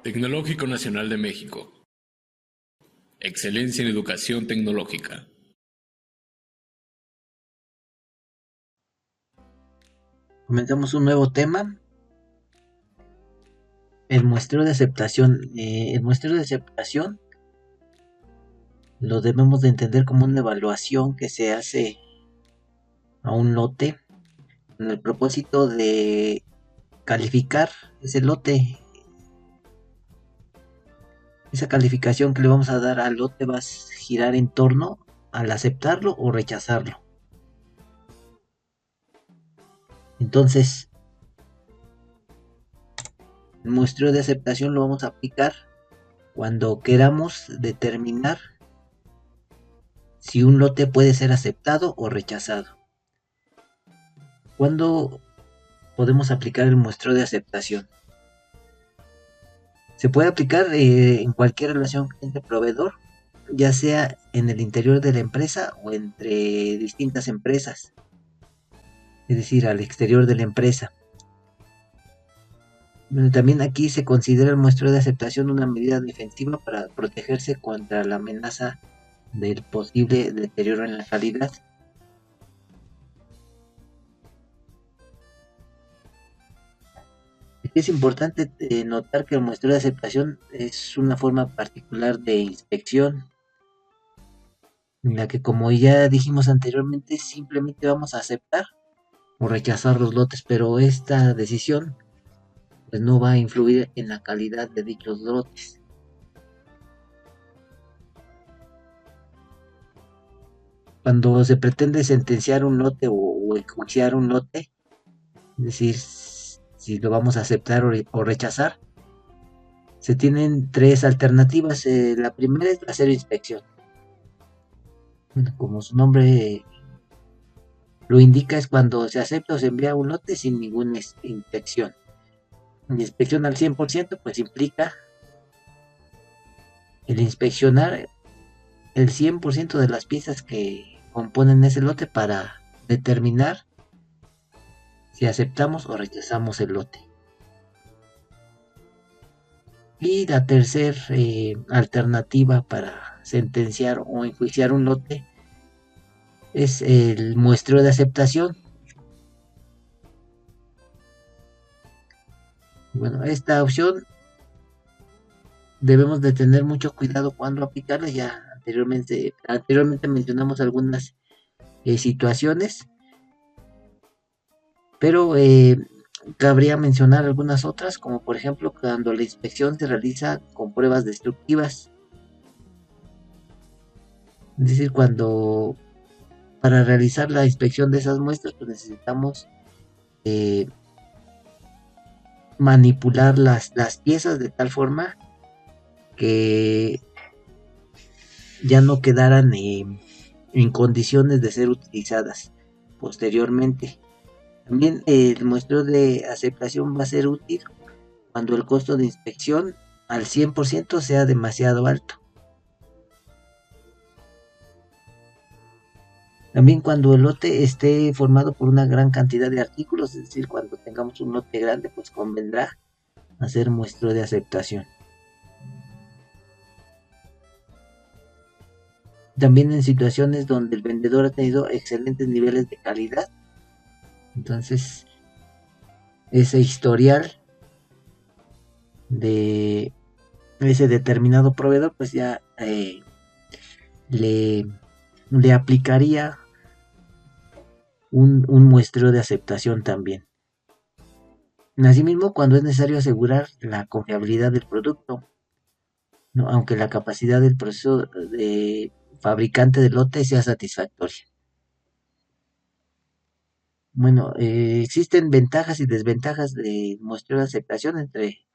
Tecnológico Nacional de México. Excelencia en educación tecnológica. Comenzamos un nuevo tema, el muestreo de aceptación. El muestreo de aceptación lo debemos de entender como una evaluación que se hace a un lote con el propósito de calificar ese lote. Esa calificación que le vamos a dar al lote va a girar en torno al aceptarlo o rechazarlo. Entonces, el muestreo de aceptación lo vamos a aplicar cuando queramos determinar si un lote puede ser aceptado o rechazado. ¿Cuándo podemos aplicar el muestreo de aceptación? Se puede aplicar en cualquier relación cliente-proveedor, ya sea en el interior de la empresa o entre distintas empresas, es decir, al exterior de la empresa. También aquí se considera el muestreo de aceptación una medida defensiva para protegerse contra la amenaza del posible deterioro en la calidad. Es importante notar que el muestreo de aceptación es una forma particular de inspección, en la que, como ya dijimos anteriormente, simplemente vamos a aceptar o rechazar los lotes, pero esta decisión pues no va a influir en la calidad de dichos lotes. Cuando se pretende sentenciar un lote o enjuiciar un lote, es decir, si lo vamos a aceptar o rechazar, se tienen tres alternativas. La primera es hacer inspección. Bueno, como su nombre lo indica, es cuando se acepta o se envía un lote sin ninguna inspección. La inspección al 100% pues implica el inspeccionar el 100% de las piezas que componen ese lote para determinar si aceptamos o rechazamos el lote. Y la tercera alternativa para sentenciar o enjuiciar un lote es el muestreo de aceptación. Bueno, esta opción debemos de tener mucho cuidado cuando aplicarla. Ya anteriormente mencionamos algunas situaciones, pero cabría mencionar algunas otras, como por ejemplo cuando la inspección se realiza con pruebas destructivas, es decir, cuando para realizar la inspección de esas muestras pues necesitamos eh, manipular las piezas de tal forma que ya no quedaran en condiciones de ser utilizadas posteriormente. También el muestreo de aceptación va a ser útil cuando el costo de inspección al 100% sea demasiado alto. También cuando el lote esté formado por una gran cantidad de artículos, es decir, cuando tengamos un lote grande, pues convendrá hacer muestreo de aceptación. También en situaciones donde el vendedor ha tenido excelentes niveles de calidad, entonces ese historial de ese determinado proveedor pues ya le aplicaría un muestreo de aceptación también. Asimismo, cuando es necesario asegurar la confiabilidad del producto, ¿no? Aunque la capacidad del proceso de fabricante del lote sea satisfactoria. Bueno, existen ventajas y desventajas de muestreo de aceptación. Entre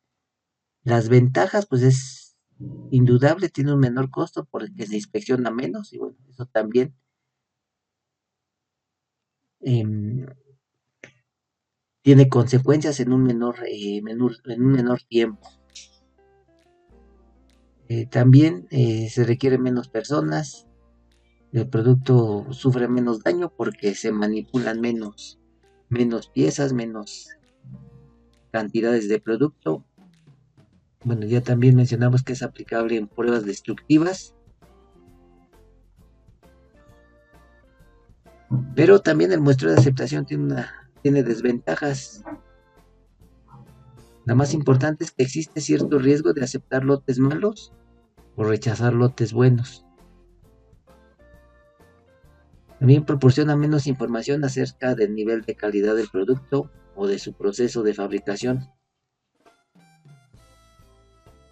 las ventajas, pues es indudable, tiene un menor costo porque se inspecciona menos y bueno, eso también em, tiene consecuencias en un menor tiempo. También se requieren menos personas, el producto sufre menos daño porque se manipulan menos piezas, menos cantidades de producto. Bueno, ya también mencionamos que es aplicable en pruebas destructivas, pero también el muestreo de aceptación tiene desventajas. La más importante es que existe cierto riesgo de aceptar lotes malos o rechazar lotes buenos. También proporciona menos información acerca del nivel de calidad del producto o de su proceso de fabricación.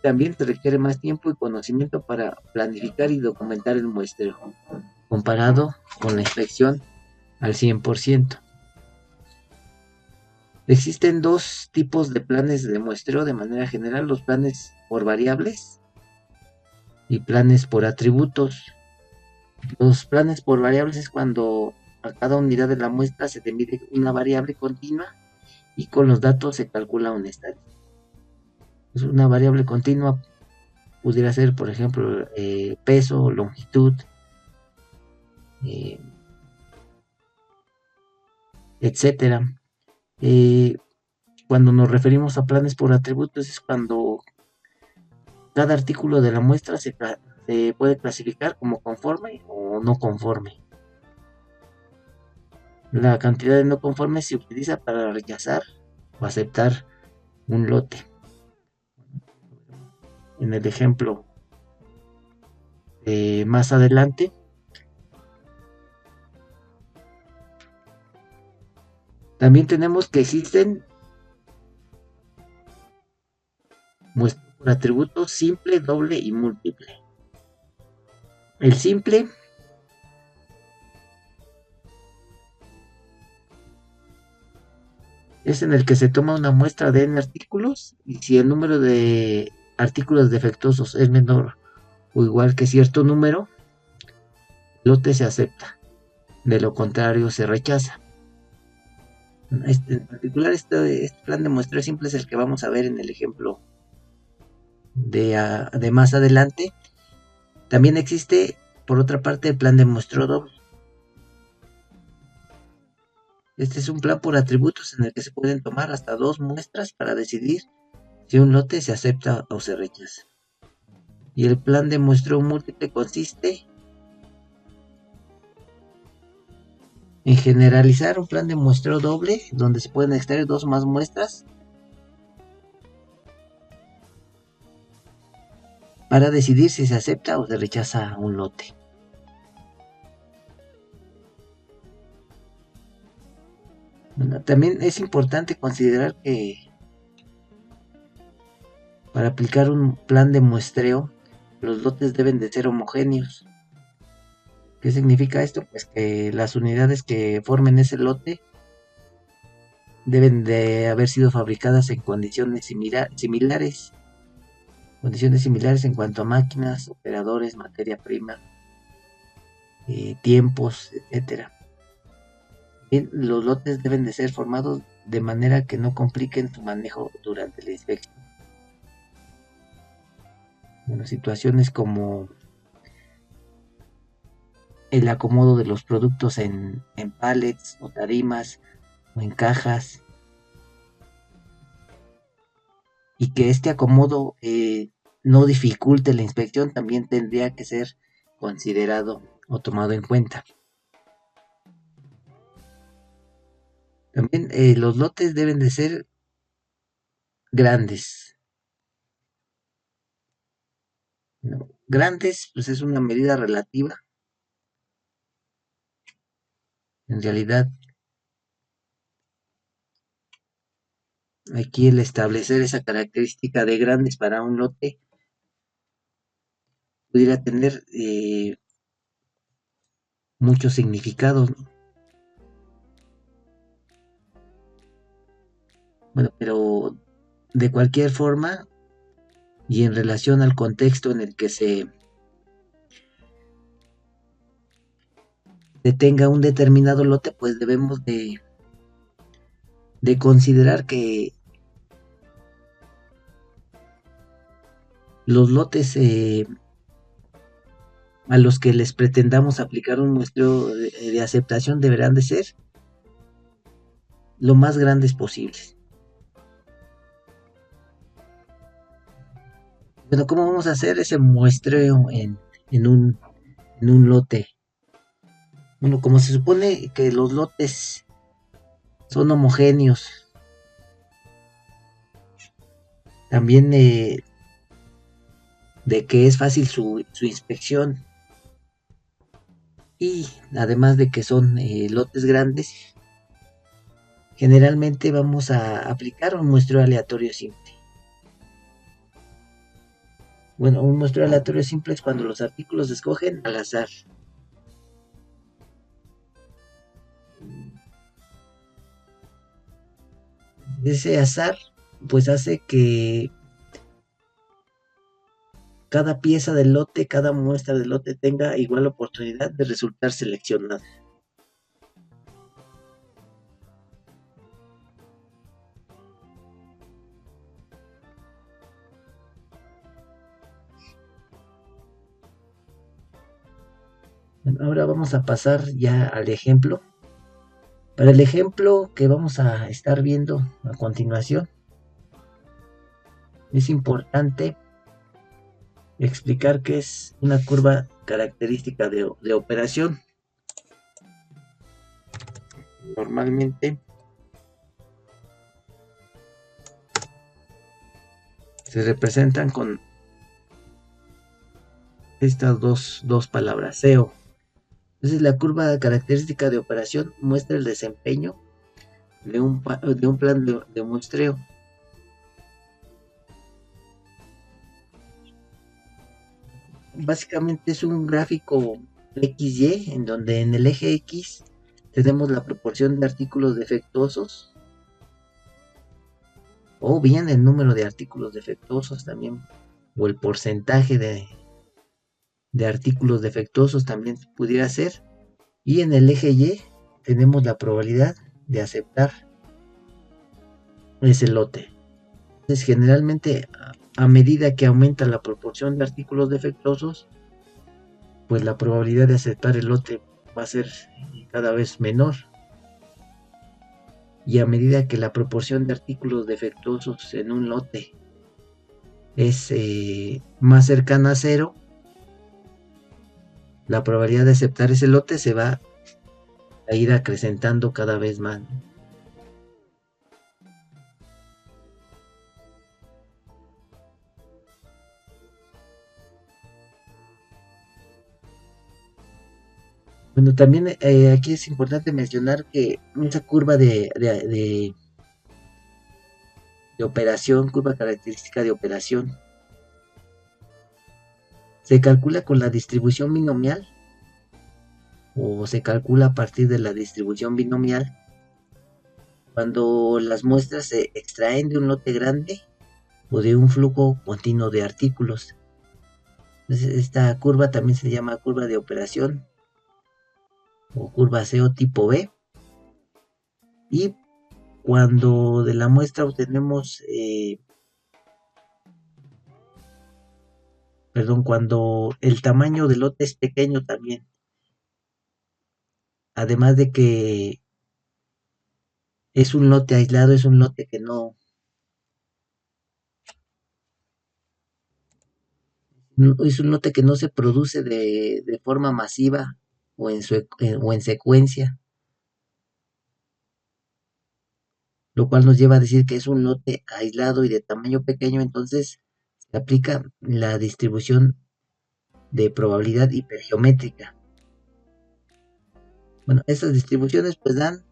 También se requiere más tiempo y conocimiento para planificar y documentar el muestreo, comparado con la inspección al 100%. Existen dos tipos de planes de muestreo de manera general: los planes por variables y planes por atributos. Los planes por variables es cuando a cada unidad de la muestra se le mide una variable continua y con los datos se calcula un estadística. Una variable continua pudiera ser, por ejemplo, peso, longitud, eh, etcétera. Cuando nos referimos a planes por atributos es cuando cada artículo de la muestra se puede clasificar como conforme o no conforme. La cantidad de no conformes se utiliza para rechazar o aceptar un lote. En el ejemplo más adelante, también tenemos que existen muestras por atributos simple, doble y múltiple. El simple es en el que se toma una muestra de n artículos y si el número de artículos defectuosos es menor o igual que cierto número, el lote se acepta. De lo contrario, se rechaza. En particular, este plan de muestreo simple es el que vamos a ver en el ejemplo de más adelante. También existe, por otra parte, el plan de muestreo doble. Este es un plan por atributos en el que se pueden tomar hasta 2 muestras para decidir si un lote se acepta o se rechaza. Y el plan de muestreo múltiple consiste en generalizar un plan de muestreo doble donde se pueden extraer 2 o más muestras para decidir si se acepta o se rechaza un lote. Bueno, también es importante considerar que para aplicar un plan de muestreo, los lotes deben de ser homogéneos. ¿Qué significa esto? Pues que las unidades que formen ese lote deben de haber sido fabricadas en condiciones similares. Condiciones similares en cuanto a máquinas, operadores, materia prima, tiempos, etcétera. Bien, los lotes deben de ser formados de manera que no compliquen su manejo durante la inspección. Bueno, situaciones como el acomodo de los productos en pallets o tarimas o en cajas, y que este acomodo no dificulte la inspección, también tendría que ser considerado o tomado en cuenta. También los lotes deben de ser grandes. ¿No? Grandes, pues es una medida relativa. En realidad, aquí el establecer esa característica de grandes para un lote pudiera tener muchos significados, ¿no? Bueno, pero de cualquier forma y en relación al contexto en el que se tenga un determinado lote, pues debemos de considerar que los lotes a los que les pretendamos aplicar un muestreo de aceptación deberán de ser lo más grandes posibles. Bueno, ¿cómo vamos a hacer ese muestreo en un lote? Bueno, como se supone que los lotes son homogéneos, también de que es fácil su inspección y además de que son lotes grandes, generalmente vamos a aplicar un muestreo aleatorio simple. Bueno, un muestreo aleatorio simple es cuando los artículos se escogen al azar. Ese azar pues hace que cada pieza del lote, cada muestra del lote tenga igual oportunidad de resultar seleccionada. Ahora vamos a pasar ya al ejemplo. Para el ejemplo que vamos a estar viendo a continuación, es importante explicar qué es una curva característica de operación. Normalmente se representan con estas dos palabras, SEO. Entonces la curva característica de operación muestra el desempeño de un plan de muestreo. Básicamente es un gráfico XY en donde en el eje X tenemos la proporción de artículos defectuosos o bien el número de artículos defectuosos también, o el porcentaje de artículos defectuosos también pudiera ser, y en el eje Y tenemos la probabilidad de aceptar ese lote. Entonces generalmente a medida que aumenta la proporción de artículos defectuosos, pues la probabilidad de aceptar el lote va a ser cada vez menor. Y a medida que la proporción de artículos defectuosos en un lote es más cercana a cero, la probabilidad de aceptar ese lote se va a ir acrecentando cada vez más. Bueno, también aquí es importante mencionar que esa curva de operación, curva característica de operación, se calcula con la distribución binomial o se calcula a partir de la distribución binomial cuando las muestras se extraen de un lote grande o de un flujo continuo de artículos. Entonces, esta curva también se llama curva de operación o curva SEO tipo B. Y cuando de la muestra obtenemos, cuando el tamaño del lote es pequeño también, además de que es un lote aislado, es un lote que no es un lote que no se produce de forma masiva o en secuencia, lo cual nos lleva a decir que es un lote aislado y de tamaño pequeño. Entonces se aplica la distribución de probabilidad hipergeométrica. Bueno, estas distribuciones pues dan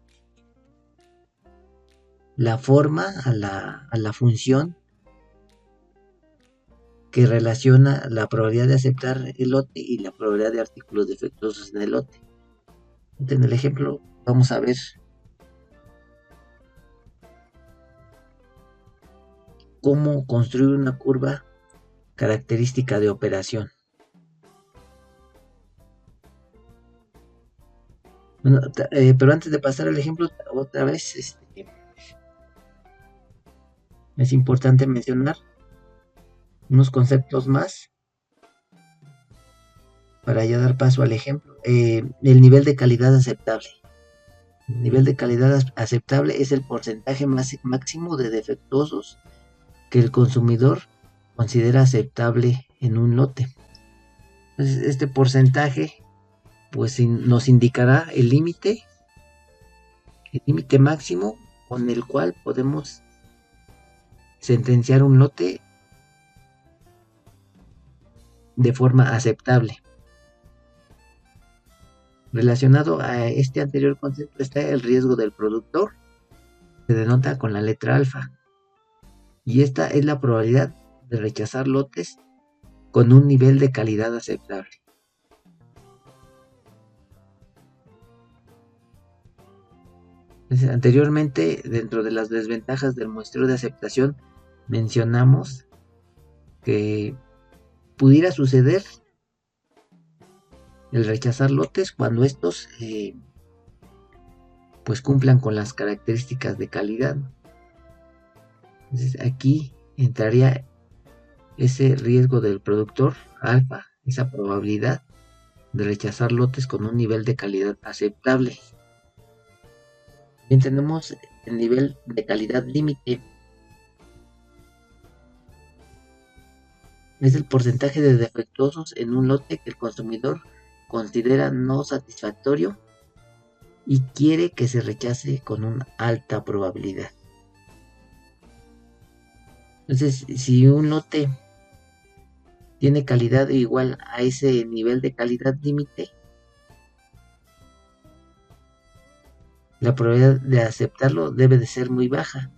la forma a la función que relaciona la probabilidad de aceptar el lote y la probabilidad de artículos defectuosos en el lote. En el ejemplo vamos a ver cómo construir una curva característica de operación. Bueno, pero antes de pasar al ejemplo, otra vez es importante mencionar unos conceptos más para ya dar paso al ejemplo. El nivel de calidad aceptable. El nivel de calidad aceptable es el porcentaje máximo de defectuosos que el consumidor considera aceptable en un lote. Entonces, este porcentaje pues nos indicará el límite máximo con el cual podemos sentenciar un lote de forma aceptable. Relacionado a este anterior concepto está el riesgo del productor, se denota con la letra alfa, y esta es la probabilidad de rechazar lotes con un nivel de calidad aceptable. Entonces, anteriormente, dentro de las desventajas del muestreo de aceptación, mencionamos que pudiera suceder el rechazar lotes cuando estos pues cumplan con las características de calidad. Entonces, aquí entraría ese riesgo del productor alfa, esa probabilidad de rechazar lotes con un nivel de calidad aceptable. Bien, tenemos el nivel de calidad límite. Es el porcentaje de defectuosos en un lote que el consumidor considera no satisfactorio y quiere que se rechace con una alta probabilidad. Entonces, si un lote tiene calidad igual a ese nivel de calidad límite, la probabilidad de aceptarlo debe de ser muy baja.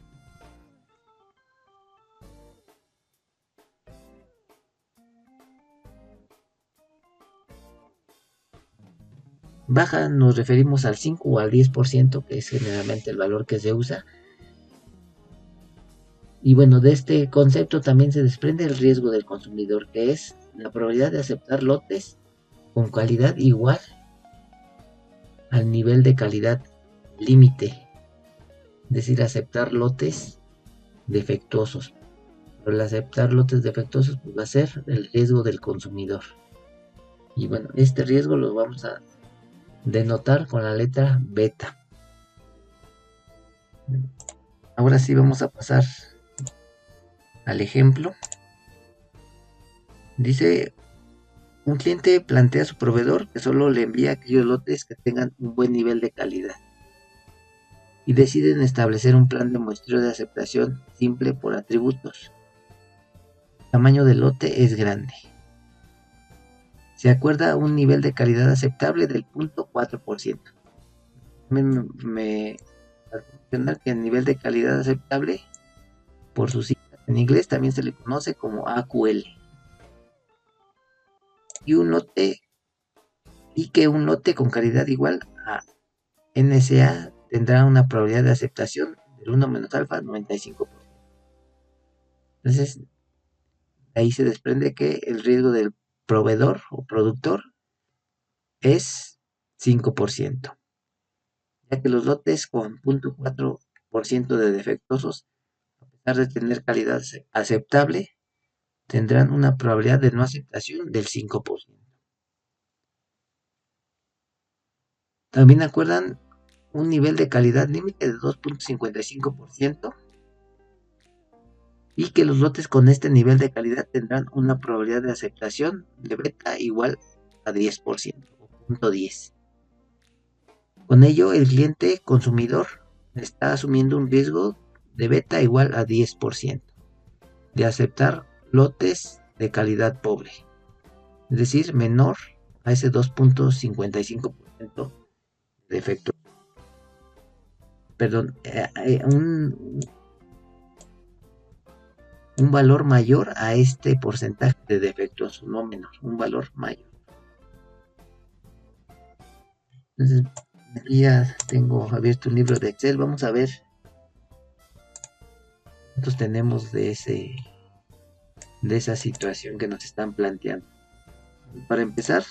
Baja nos referimos al 5 o al 10%, que es generalmente el valor que se usa. Y bueno, de este concepto también se desprende el riesgo del consumidor, que es la probabilidad de aceptar lotes con calidad igual al nivel de calidad límite, es decir, aceptar lotes defectuosos. Pero el aceptar lotes defectuosos pues, va a ser el riesgo del consumidor. Y bueno, este riesgo lo vamos a denotar con la letra beta. Ahora sí vamos a pasar al ejemplo. Dice, un cliente plantea a su proveedor que solo le envía aquellos lotes que tengan un buen nivel de calidad y deciden establecer un plan de muestreo de aceptación simple por atributos. El tamaño del lote es grande. Se acuerda un nivel de calidad aceptable del 0.4%. Me mencionar que el nivel de calidad aceptable, por sus siglas en inglés, también se le conoce como AQL. Y que un lote con calidad igual a NSA tendrá una probabilidad de aceptación del 1 menos alfa 95%. Entonces, ahí se desprende que el riesgo del proveedor o productor es 5%, ya que los lotes con 0.4% de defectuosos, a pesar de tener calidad aceptable, tendrán una probabilidad de no aceptación del 5%. También acuerdan un nivel de calidad límite de 2.55% y que los lotes con este nivel de calidad tendrán una probabilidad de aceptación de beta igual a 10% o 0.10. Con ello, el cliente consumidor está asumiendo un riesgo de beta igual a 10% de aceptar lotes de calidad pobre, es decir, menor a ese 2.55% de efecto. Perdón, un valor mayor a este porcentaje de defectuosos, no menor, un valor mayor. Entonces, aquí ya tengo abierto un libro de Excel. Vamos a ver cuántos tenemos de esa situación que nos están planteando. Para empezar,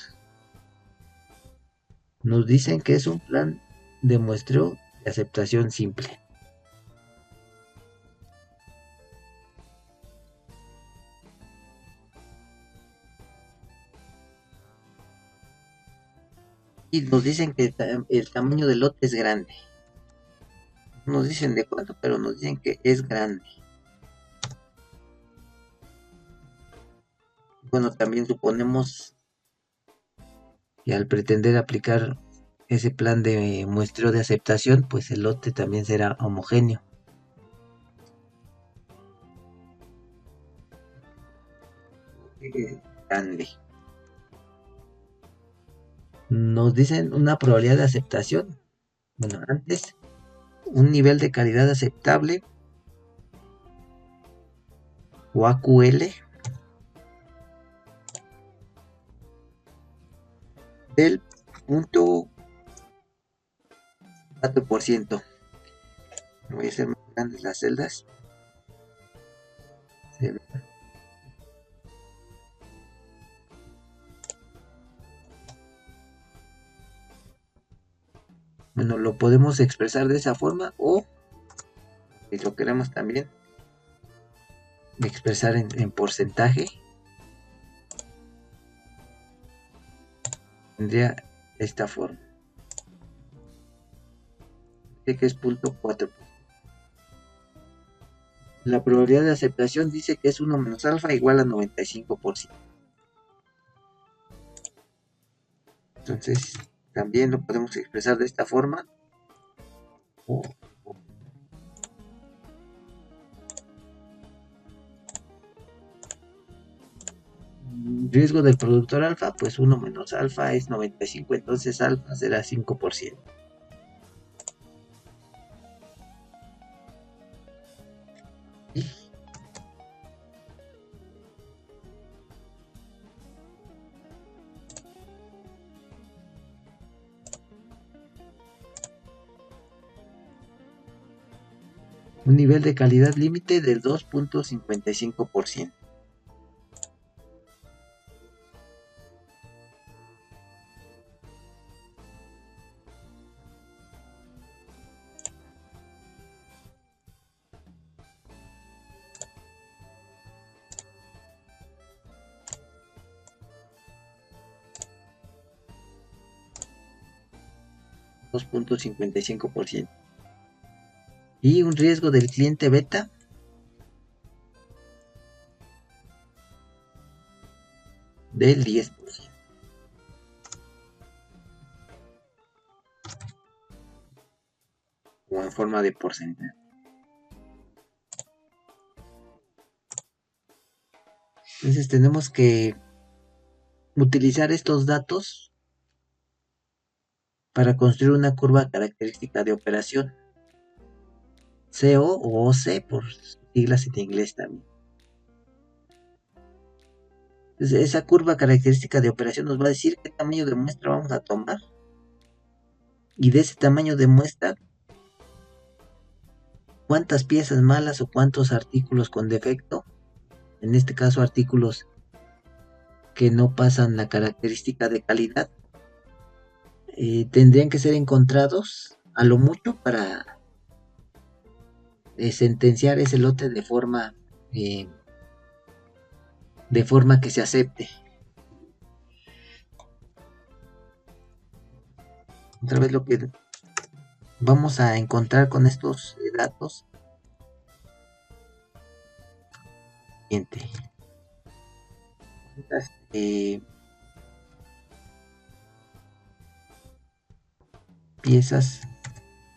nos dicen que es un plan de muestreo de aceptación simple. Y nos dicen que el tamaño del lote es grande. No nos dicen de cuánto, pero nos dicen que es grande. Bueno, también suponemos que al pretender aplicar ese plan de muestreo de aceptación, pues el lote también será homogéneo. Grande. Nos dicen una probabilidad de aceptación. Bueno, antes, un nivel de calidad aceptable o AQL del 0.4%. Voy a hacer más grandes las celdas. Bueno, lo podemos expresar de esa forma o, si lo queremos también, expresar en porcentaje. Tendría esta forma. Dice que es 0.4%. La probabilidad de aceptación dice que es 1 menos alfa igual a 95%. Entonces, también lo podemos expresar de esta forma. Riesgo del productor alfa, pues 1 menos alfa es 95, entonces alfa será 5%. Un nivel de calidad límite del 2.55%. .55%. Y un riesgo del cliente beta del 10%. O en forma de porcentaje. Entonces tenemos que utilizar estos datos para construir una curva característica de operación. CO o OC por siglas en inglés también. Entonces, esa curva característica de operación nos va a decir qué tamaño de muestra vamos a tomar. Y de ese tamaño de muestra, cuántas piezas malas o cuántos artículos con defecto, en este caso artículos que no pasan la característica de calidad, tendrían que ser encontrados a lo mucho para sentenciar ese lote de forma que se acepte. Otra vez lo que vamos a encontrar con estos datos. Siguiente. Piezas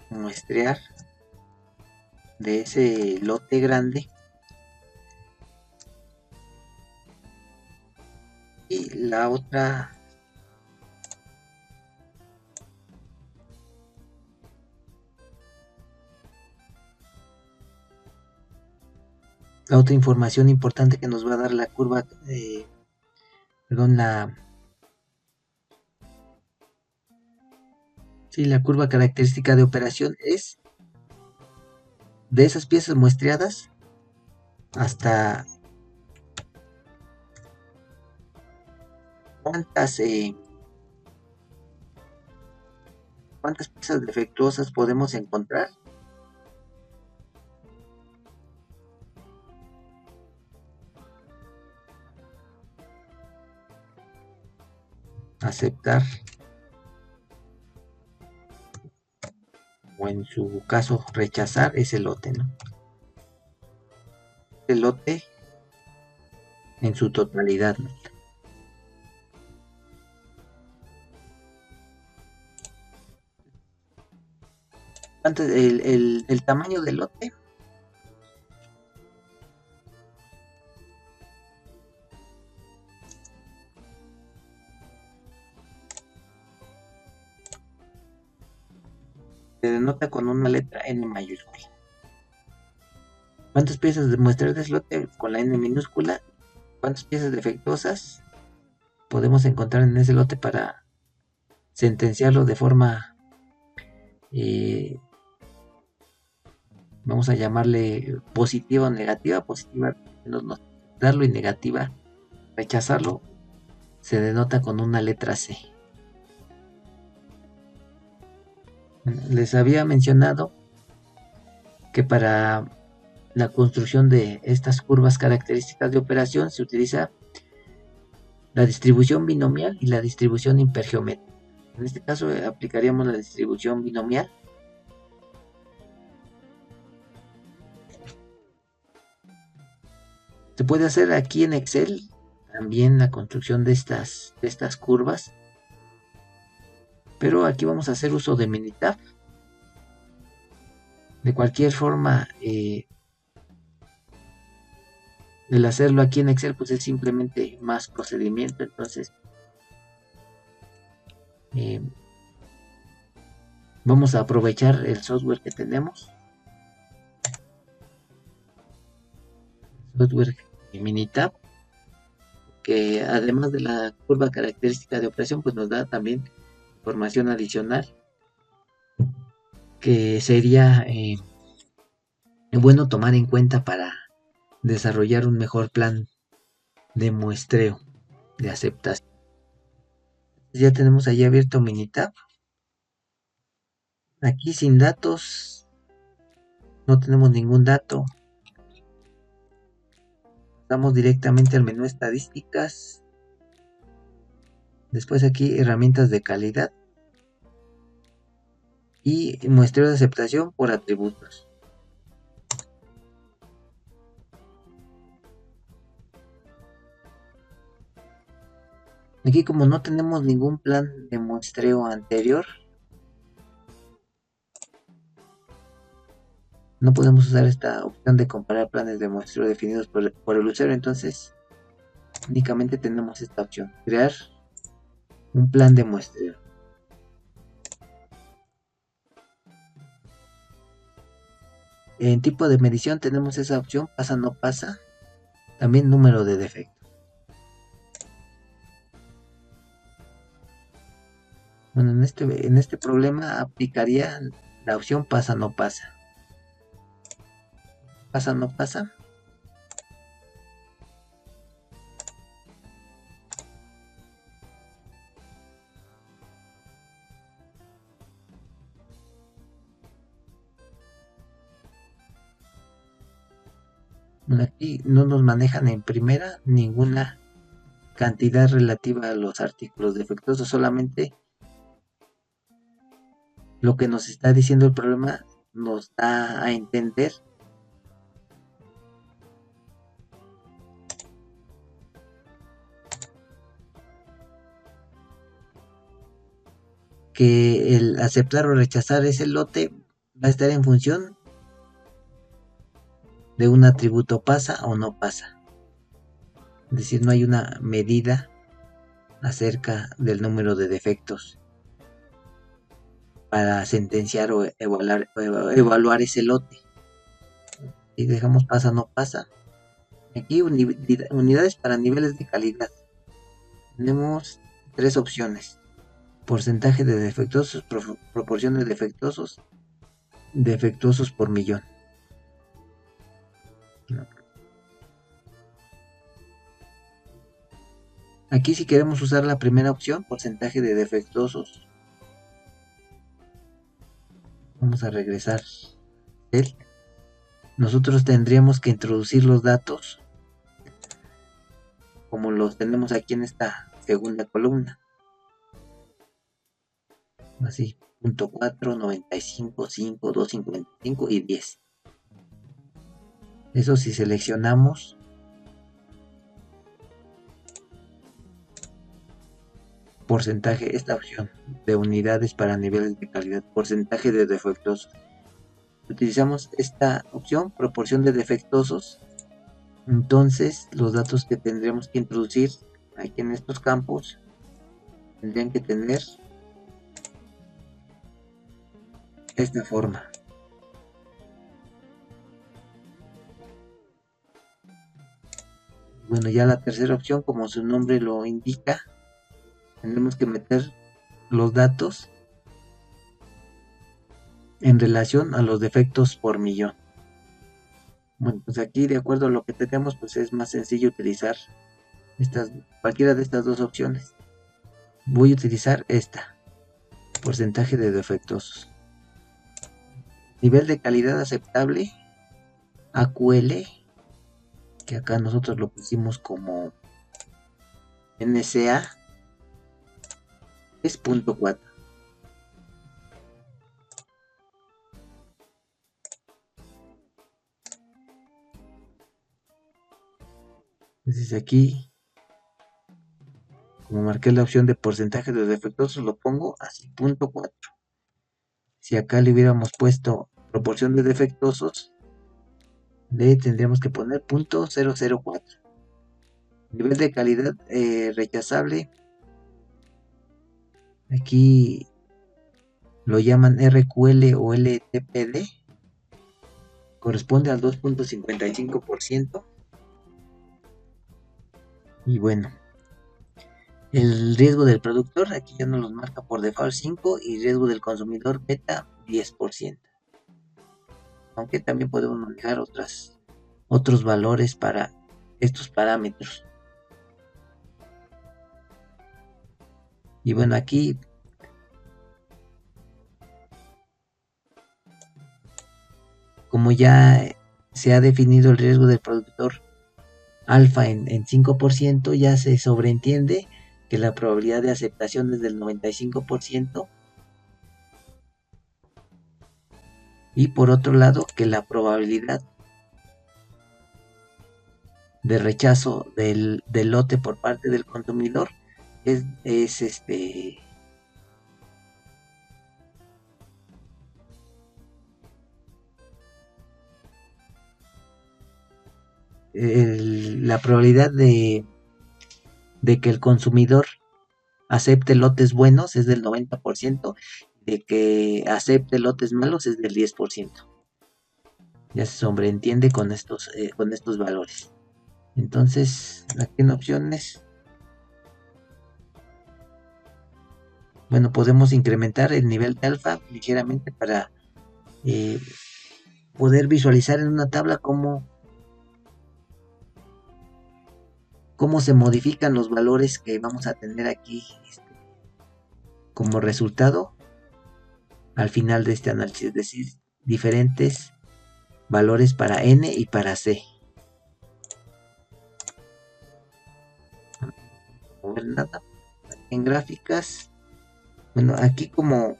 muestrear de ese lote grande y la otra información importante que nos va a dar la curva la curva característica de operación es de esas piezas muestreadas hasta cuántas piezas defectuosas podemos encontrar. Aceptar, o en su caso rechazar ese lote, ¿no? El lote en su totalidad, ¿no? ¿Cuánto es el tamaño del lote? Se denota con una letra N mayúscula. ¿Cuántas piezas de muestreo de lote con la N minúscula? ¿Cuántas piezas defectuosas podemos encontrar en ese lote para sentenciarlo de forma, vamos a llamarle positiva o negativa? Positiva, no darlo, y negativa, rechazarlo, se denota con una letra C. Les había mencionado que para la construcción de estas curvas características de operación se utiliza la distribución binomial y la distribución hipergeométrica. En este caso aplicaríamos la distribución binomial. Se puede hacer aquí en Excel también la construcción de estas curvas, pero aquí vamos a hacer uso de Minitab. De cualquier forma, el hacerlo aquí en Excel pues es simplemente más procedimiento. Entonces vamos a aprovechar el software que tenemos, software Minitab, que además de la curva característica de operación pues nos da también información adicional que sería bueno tomar en cuenta para desarrollar un mejor plan de muestreo, de aceptación. Ya tenemos ahí abierto Minitab. Aquí sin datos, no tenemos ningún dato. Vamos directamente al menú estadísticas. Después aquí herramientas de calidad y muestreo de aceptación por atributos. Aquí, como no tenemos ningún plan de muestreo anterior, no podemos usar esta opción de comparar planes de muestreo definidos por el usuario. Entonces únicamente tenemos esta opción: crear un plan de muestreo. En tipo de medición tenemos esa opción, pasa no pasa, también número de defectos. Bueno, en este problema aplicaría la opción pasa no pasa. Pasa no pasa. Bueno, aquí no nos manejan en primera ninguna cantidad relativa a los artículos defectuosos, solamente lo que nos está diciendo el problema nos da a entender que el aceptar o rechazar ese lote va a estar en función de un atributo pasa o no pasa. Es decir, no hay una medida acerca del número de defectos para sentenciar o evaluar ese lote. Y dejamos pasa no pasa. Aquí unidades para niveles de calidad. Tenemos tres opciones: porcentaje de defectuosos, proporción de defectuosos, defectuosos por millón. Aquí, si queremos usar la primera opción, porcentaje de defectuosos, vamos a regresar. Nosotros tendríamos que introducir los datos como los tenemos aquí en esta segunda columna. Así, 0.4, 95, 5, 255 y 10. Eso si seleccionamos porcentaje, esta opción de unidades para niveles de calidad, porcentaje de defectuosos. Utilizamos esta opción, proporción de defectuosos. Entonces los datos que tendremos que introducir aquí en estos campos tendrían que tener esta forma. Bueno, ya la tercera opción, como su nombre lo indica, tendremos que meter los datos en relación a los defectos por millón. Bueno, pues aquí, de acuerdo a lo que tenemos, pues es más sencillo utilizar cualquiera de estas dos opciones. Voy a utilizar esta, porcentaje de defectuosos. Nivel de calidad aceptable, AQL, que acá nosotros lo pusimos como NCA, es 0.4. Entonces aquí, como marqué la opción de porcentaje de defectuosos, lo pongo así, 0.4. Si acá le hubiéramos puesto proporción de defectuosos, le tendríamos que poner 0.004. Nivel de calidad rechazable, aquí lo llaman RQL o LTPD, corresponde al 2.55%. Y bueno, el riesgo del productor, aquí ya nos los marca por default 5, y riesgo del consumidor beta 10%. Aunque también podemos manejar otros valores para estos parámetros. Y bueno, aquí como ya se ha definido el riesgo del productor alfa en 5%, ya se sobreentiende que la probabilidad de aceptación es del 95%, y por otro lado que la probabilidad de rechazo del lote por parte del consumidor es la probabilidad de que el consumidor acepte lotes buenos es del 90%, de que acepte lotes malos es del 10%. Ya se sobreentiende con estos valores. Entonces, aquí en opciones, bueno, podemos incrementar el nivel de alfa ligeramente para poder visualizar en una tabla cómo se modifican los valores que vamos a tener aquí como resultado al final de este análisis, es decir, diferentes valores para N y para C. No ver nada. En gráficas, bueno, aquí como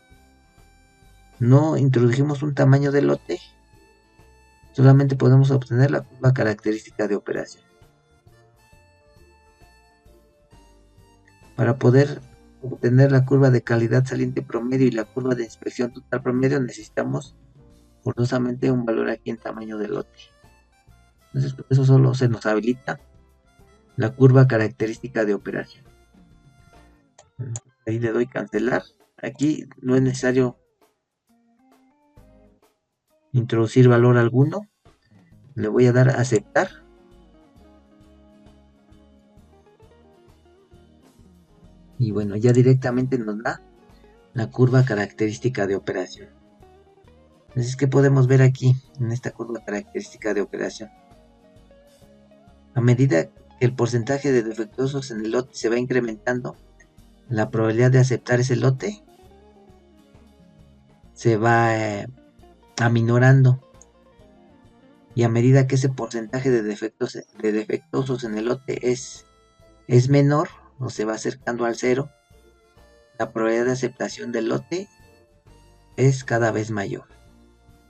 no introdujimos un tamaño de lote, solamente podemos obtener la curva característica de operación. Para poder obtener la curva de calidad saliente promedio y la curva de inspección total promedio, necesitamos forzosamente un valor aquí en tamaño de lote. Entonces, por eso solo se nos habilita la curva característica de operación. Ahí le doy cancelar. Aquí no es necesario introducir valor alguno. Le voy a dar a aceptar. Y bueno, ya directamente nos da la curva característica de operación. Entonces, ¿qué podemos ver aquí en esta curva característica de operación? A medida que el porcentaje de defectuosos en el lote se va incrementando, la probabilidad de aceptar ese lote se va aminorando, y a medida que ese porcentaje de defectuosos en el lote es menor o se va acercando al cero, la probabilidad de aceptación del lote es cada vez mayor.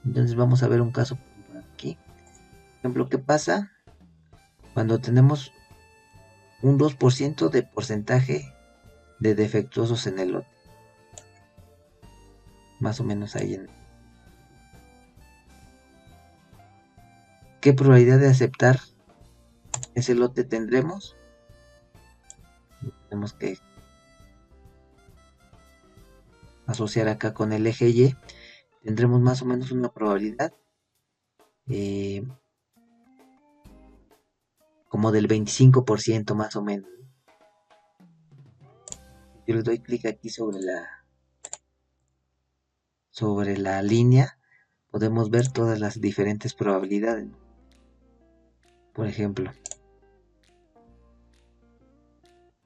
Entonces vamos a ver un caso aquí. Por ejemplo, ¿qué pasa cuando tenemos un 2% de porcentaje de defectuosos en el lote. Más o menos ahí en... ¿Qué probabilidad de aceptar ese lote tendremos? Tenemos que asociar acá con el eje Y. Tendremos más o menos una probabilidad como del 25% más o menos. Yo le doy clic aquí sobre la línea, podemos ver todas las diferentes probabilidades. Por ejemplo,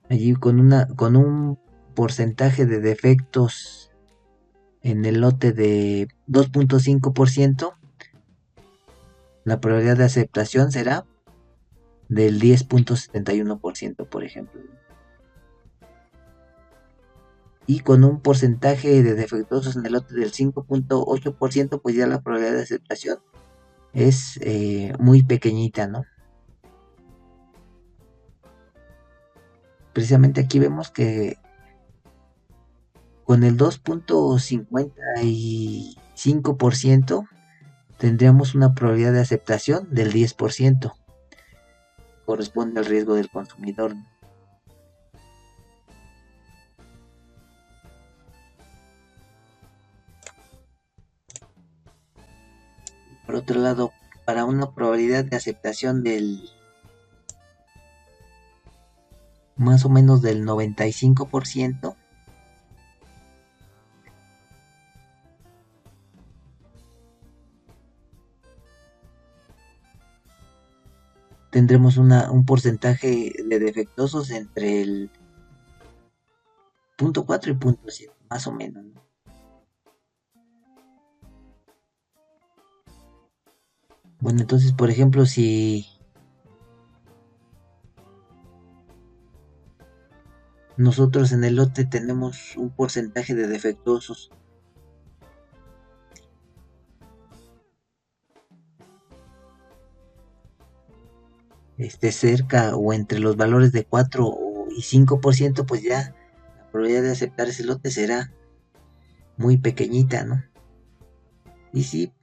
allí con un porcentaje de defectos en el lote de 2.5%, la probabilidad de aceptación será del 10.71%, por ejemplo. Y con un porcentaje de defectuosos en el lote del 5.8%, pues ya la probabilidad de aceptación es muy pequeñita, ¿no? Precisamente aquí vemos que con el 2.55% tendríamos una probabilidad de aceptación del 10%. Corresponde al riesgo del consumidor. Por otro lado, para una probabilidad de aceptación del más o menos del 95%, tendremos un porcentaje de defectuosos entre el 0.4 y 0.7, más o menos, ¿no? Bueno, entonces, por ejemplo, si nosotros en el lote tenemos un porcentaje de defectuosos cerca o entre los valores de 4 y 5%, pues ya la probabilidad de aceptar ese lote será muy pequeñita, ¿no? Y si,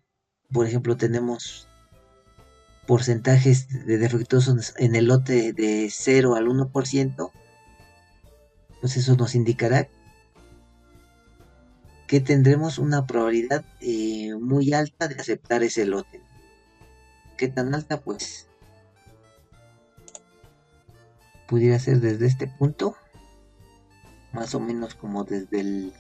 por ejemplo, tenemos porcentajes de defectuosos en el lote de 0 al 1%, pues eso nos indicará que tendremos una probabilidad muy alta de aceptar ese lote. ¿Qué tan alta? Pues pudiera ser desde este punto, más o menos como desde el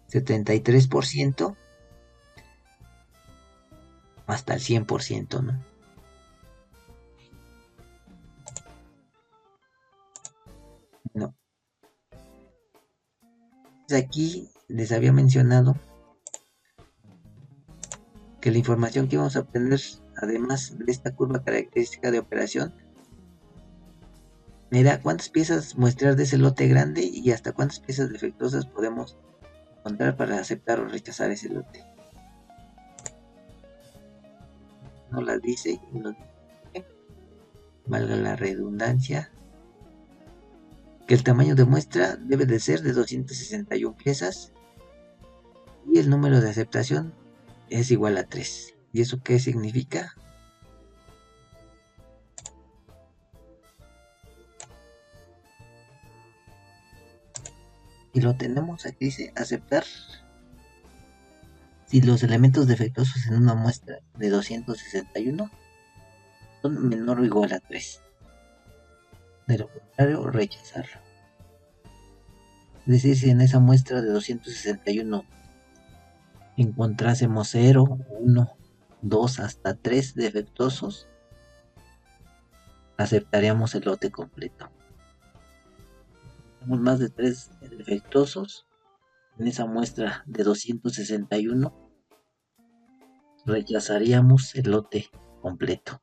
73% hasta el 100%, ¿no? No. Aquí les había mencionado que la información que vamos a obtener, además de esta curva característica de operación, era cuántas piezas muestrear de ese lote grande y hasta cuántas piezas defectuosas podemos encontrar para aceptar o rechazar ese lote. No las dice, valga la redundancia, que el tamaño de muestra debe de ser de 261 piezas y el número de aceptación es igual a 3. ¿Y eso qué significa? Y lo tenemos aquí, dice aceptar si los elementos defectuosos en una muestra de 261 son menor o igual a 3. De lo contrario, rechazarlo. Es decir, si en esa muestra de 261 encontrásemos 0, 1, 2 hasta 3 defectuosos, aceptaríamos el lote completo. Tenemos más de 3 defectuosos en esa muestra de 261, rechazaríamos el lote completo.